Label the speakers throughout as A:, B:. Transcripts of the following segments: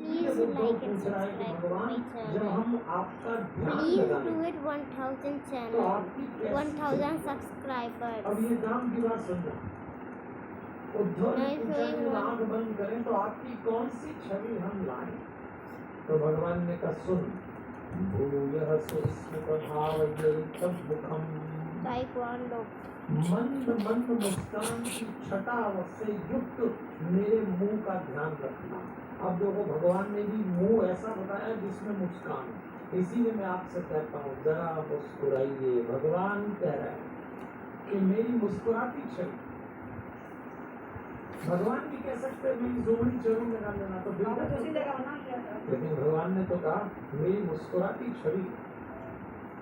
A: Please like and subscribe to my channel. Please do it 1000 channel, 1000 subscribers.
B: अब ये काम की बात सुनना। उद्धव ने पूछा कि आंख बंद करें तो आपकी कौन सी छवि हम लाएं? तो भगवान ने कहा सुन, भूयः सुस्मितभावयुक्तं मुखं,
A: ताइक्वांडो
B: मंद मंद मुस्कान की छटा से युक्त मेरे मुंह का ध्यान रखना। अब देखो भगवान ने भी मुंह ऐसा बताया जिसमें मुस्कान, इसीलिए मैं आपसे कहता हूँ जरा मुस्कुराइए। भगवान कह रहे हैं कि मेरी मुस्कुराती छवि, भगवान भी कह सकते हैं मेरी जोड़ी जरूर लगा लेना, तो लेकिन भगवान ने तो कहा मेरी मुस्कुराती छवि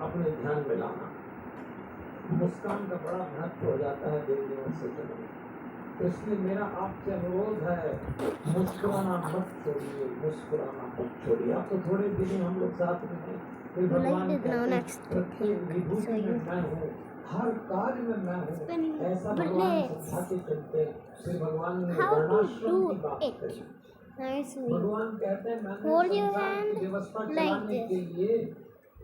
B: अपने ध्यान में लाना। मुस्कान का बड़ा महत्व हो जाता है दिन जीवन से चलने, तो इसलिए मेरा आपसे अनुरोध है मुस्कुराना मत छोड़िए, मुस्कुराना मत छोड़िए। आप तो थोड़े दिन हम लोग साथ में हैं, फिर भगवान प्रत्येक विभूति में मैं हूँ, हर कार्य में मैं हूँ, ऐसा भगवान समझा के चलते। फिर भगवान ने वर्णाश्रम की बात कही। भगवान कहते हैं मैंने संसार की व्यवस्था चलाने के लिए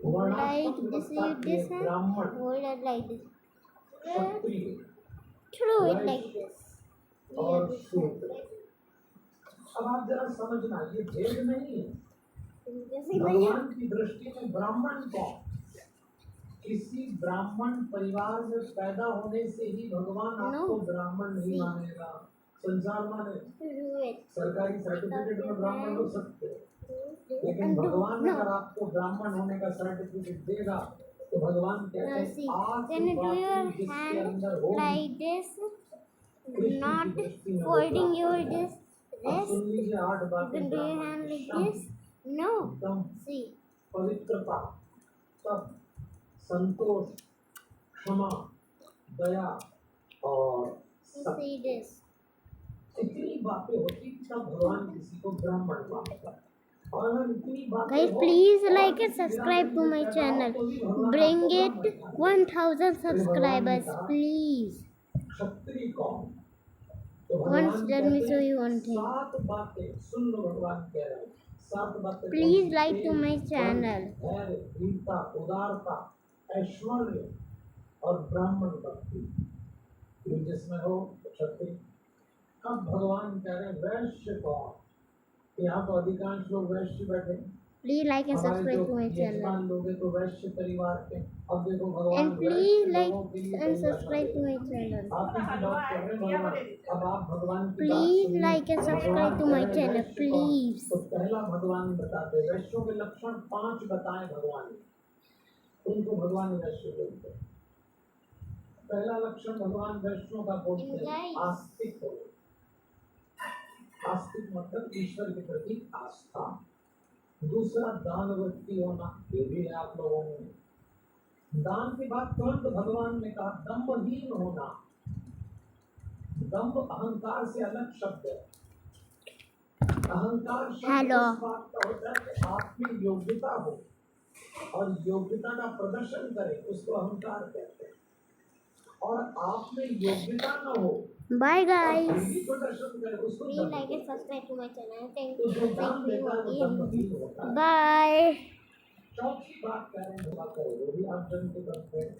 A: like this, this
B: ब्राह्मण,
A: hold it like this,
B: Kshatriya
A: throw it like this,
B: और शूद्र। अब आप जरा समझना, ये भेद नहीं है। भगवान की दृष्टि में ब्राह्मण कौन? किसी ब्राह्मण परिवार में पैदा होने से ही भगवान आपको ब्राह्मण नहीं मानेगा। संसार माने सरकारी सर्टिफिकेट में ब्राह्मण हो सकते हैं, लेकिन भगवान अगर आपको ब्राह्मण होने का सर्टिफिकेट देगा तो भगवान कहते हैं जिसके अंदर हो
A: like this, not folding your this.
B: सुन लीजिए 8
A: You
B: बातें।
A: can do your hand like this. No. See.
B: पवित्रता, तप, संतोष, क्षमा, दया और
A: See this.
B: इतनी बातें होती तब भगवान किसी को ब्राह्मण मानता है।
A: Guys, please like and subscribe to my channel. Bring it 1000 subscribers, please.
B: क्षत्रिय कौन?
A: Once let me show you one thing.
B: 7 बातें सुन लो, भगवान कह रहे हैं 7 बातें।
A: Please like to my channel.
B: वीरता, उदारता, ऐश्वर्य और ब्राह्मण भक्ति, जिसमें हो क्षत्रिय। अब भगवान कह रहे हैं वैश्य कौन? यहाँ तो अधिकांश लोग वैश्य बैठे।
A: Please like and subscribe to my channel.
B: लोग तो वैश्य परिवार के। अब देखो भगवान
A: and please like and subscribe to my channel.
B: अब आप भगवान की
A: please like and subscribe to my channel, please.
B: तो पहला भगवान बताते वैश्यों के लक्षण 5 बताए भगवान ने, उनको भगवान वैश्य बोलते हैं। पहला लक्षण भगवान वैष्णव का बोलते हैं आस्तिक हो। आस्तिक मतलब ईश्वर के प्रति आस्था। दूसरा दान वृत्ति होना, ये भी है आप लोगों में। दान के बाद तुरंत भगवान ने कहा दंभहीन होना। दंभ अहंकार से अलग शब्द है। अहंकार शब्द इस बात का होता है कि आप में योग्यता हो और योग्यता का प्रदर्शन करे, उसको अहंकार कहते हैं। और आप में योग्यता न हो,
A: bye guys,
B: please
A: like and subscribe to my channel. Thank you again. Bye.
B: चौथी बात कह रहे हैं, वो भी आप जन के करते हैं।